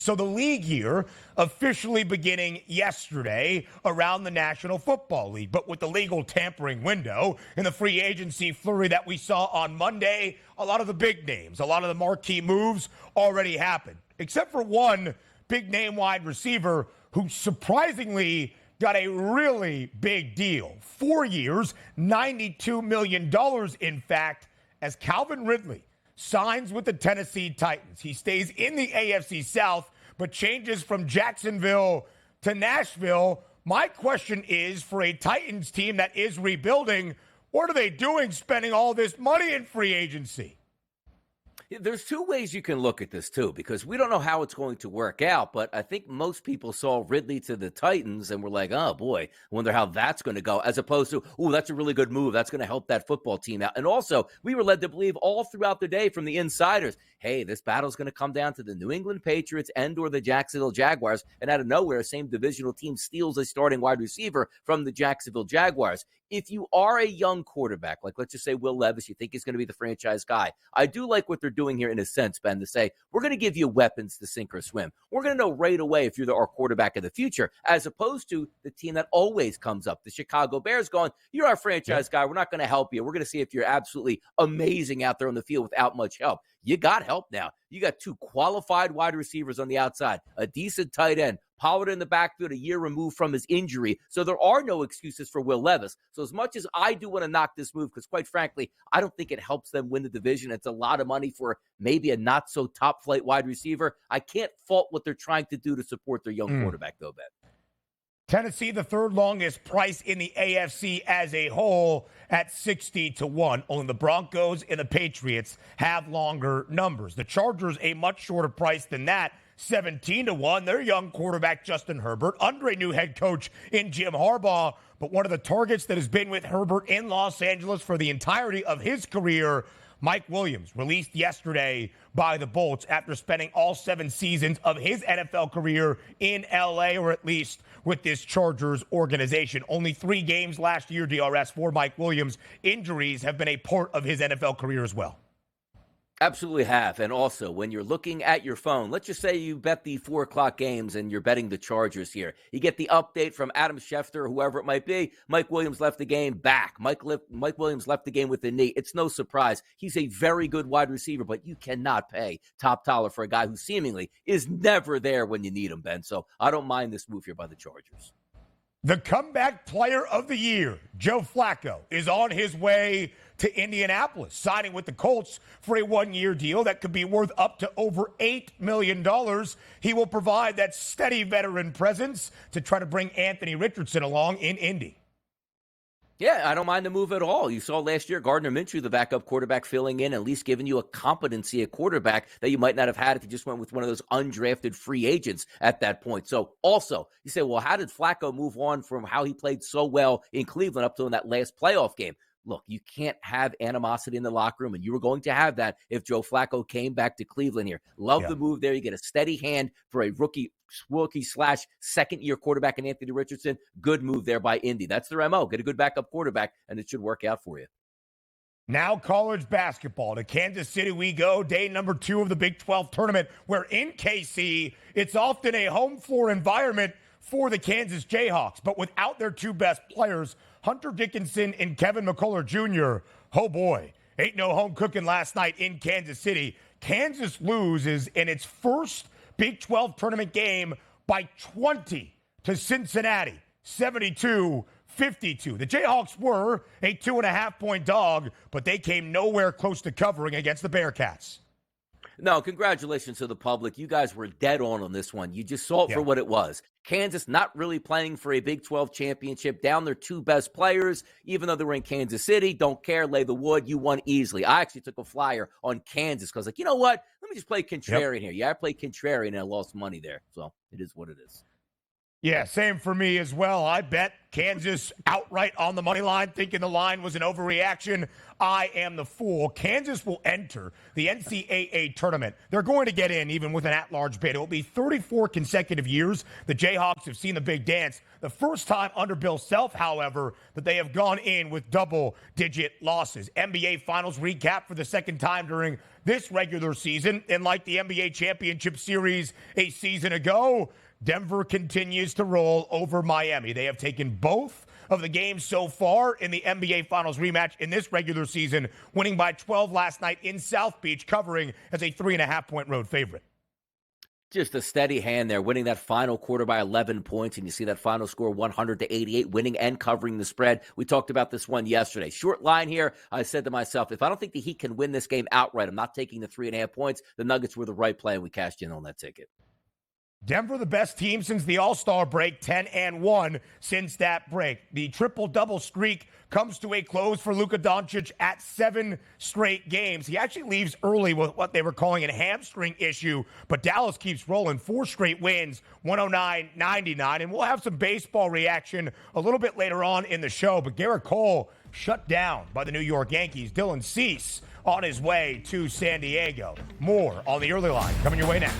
So the league year officially beginning yesterday around the National Football League. But with the legal tampering window and the free agency flurry that we saw on Monday, a lot of the big names, a lot of the marquee moves already happened, except for one big name wide receiver who surprisingly got a really big deal. 4 years, $92 million, in fact, as Calvin Ridley signs with the Tennessee Titans. He stays in the AFC South, but changes from Jacksonville to Nashville. My question is, for a Titans team that is rebuilding, what are they doing spending all this money in free agency? There's two ways you can look at this, too, because we don't know how it's going to work out. But I think most people saw Ridley to the Titans and were like, oh, boy, I wonder how that's going to go, as opposed to, oh, that's a really good move. That's going to help that football team out. And also, we were led to believe all throughout the day from the insiders, hey, this battle's going to come down to the New England Patriots and or the Jacksonville Jaguars. And out of nowhere, same divisional team steals a starting wide receiver from the Jacksonville Jaguars. If you are a young quarterback, like let's just say Will Levis, you think he's going to be the franchise guy. I do like what they're doing here in a sense, Ben, to say, we're going to give you weapons to sink or swim. We're going to know right away if you're our quarterback of the future, as opposed to the team that always comes up, the Chicago Bears, going, you're our franchise guy. We're not going to help you. We're going to see if you're absolutely amazing out there on the field without much help. You got help now. You got two qualified wide receivers on the outside, a decent tight end, Pollard in the backfield, a year removed from his injury. So there are no excuses for Will Levis. So as much as I do want to knock this move, because quite frankly, I don't think it helps them win the division. It's a lot of money for maybe a not so top flight wide receiver. I can't fault what they're trying to do to support their young quarterback, though, Ben. Tennessee, the third longest price in the AFC as a whole at 60-1. Only the Broncos and the Patriots have longer numbers. The Chargers, a much shorter price than that, 17-1. Their young quarterback, Justin Herbert, under a new head coach in Jim Harbaugh. But one of the targets that has been with Herbert in Los Angeles for the entirety of his career, Mike Williams, released yesterday by the Bolts after spending all 7 seasons of his NFL career in L.A., or at least with this Chargers organization. Only 3 games last year, DRS, for Mike Williams. Injuries have been a part of his NFL career as well. Absolutely have. And also, when you're looking at your phone, let's just say you bet the 4 o'clock games and you're betting the Chargers here. You get the update from Adam Schefter, whoever it might be. Mike Williams left the game back. Mike Williams left the game with the knee. It's no surprise. He's a very good wide receiver, but you cannot pay top dollar for a guy who seemingly is never there when you need him, Ben. So I don't mind this move here by the Chargers. The comeback player of the year, Joe Flacco, is on his way to Indianapolis, signing with the Colts for a 1-year deal that could be worth up to over $8 million. He will provide that steady veteran presence to try to bring Anthony Richardson along in Indy. Yeah, I don't mind the move at all. You saw last year Gardner Minshew, the backup quarterback, filling in, at least giving you a competency at quarterback that you might not have had if you just went with one of those undrafted free agents at that point. So also, you say, well, how did Flacco move on from how he played so well in Cleveland up to in that last playoff game? Look, you can't have animosity in the locker room, and you were going to have that if Joe Flacco came back to Cleveland here. Love the move there. You get a steady hand for a rookie / second-year quarterback in Anthony Richardson. Good move there by Indy. That's their MO. Get a good backup quarterback, and it should work out for you. Now college basketball. To Kansas City we go. Day number 2 of the Big 12 tournament, where in KC, it's often a home floor environment for the Kansas Jayhawks. But without their 2 best players, Hunter Dickinson and Kevin McCullough Jr., oh boy, ain't no home cooking last night in Kansas City. Kansas loses in its first Big 12 tournament game by 20 to Cincinnati, 72-52. The Jayhawks were a 2.5-point dog, but they came nowhere close to covering against the Bearcats. No, congratulations to the public. You guys were dead on this one. You just saw it for what it was. Kansas not really playing for a Big 12 championship, down their 2 best players, even though they were in Kansas City. Don't care, lay the wood. You won easily. I actually took a flyer on Kansas because, you know what? Let me just play contrarian here. Yeah, I played contrarian and I lost money there. So it is what it is. Yeah, same for me as well. I bet Kansas outright on the money line, thinking the line was an overreaction. I am the fool. Kansas will enter the NCAA tournament. They're going to get in even with an at-large bid. It will be 34 consecutive years the Jayhawks have seen the big dance. The first time under Bill Self, however, that they have gone in with double-digit losses. NBA Finals recap for the second time during this regular season. And like the NBA Championship Series a season ago, Denver continues to roll over Miami. They have taken both of the games so far in the NBA Finals rematch in this regular season, winning by 12 last night in South Beach, covering as a 3.5-point road favorite. Just a steady hand there, winning that final quarter by 11 points, and you see that final score 100-88, winning and covering the spread. We talked about this one yesterday. Short line here, I said to myself, if I don't think the Heat can win this game outright, I'm not taking the 3.5 points. The Nuggets were the right play, and we cashed in on that ticket. Denver, the best team since the All-Star break, 10-1 since that break. The triple-double streak comes to a close for Luka Doncic at 7 straight games. He actually leaves early with what they were calling a hamstring issue, but Dallas keeps rolling. 4 straight wins, 109-99, and we'll have some baseball reaction a little bit later on in the show, but Garrett Cole shut down by the New York Yankees. Dylan Cease on his way to San Diego. More on the early line coming your way next.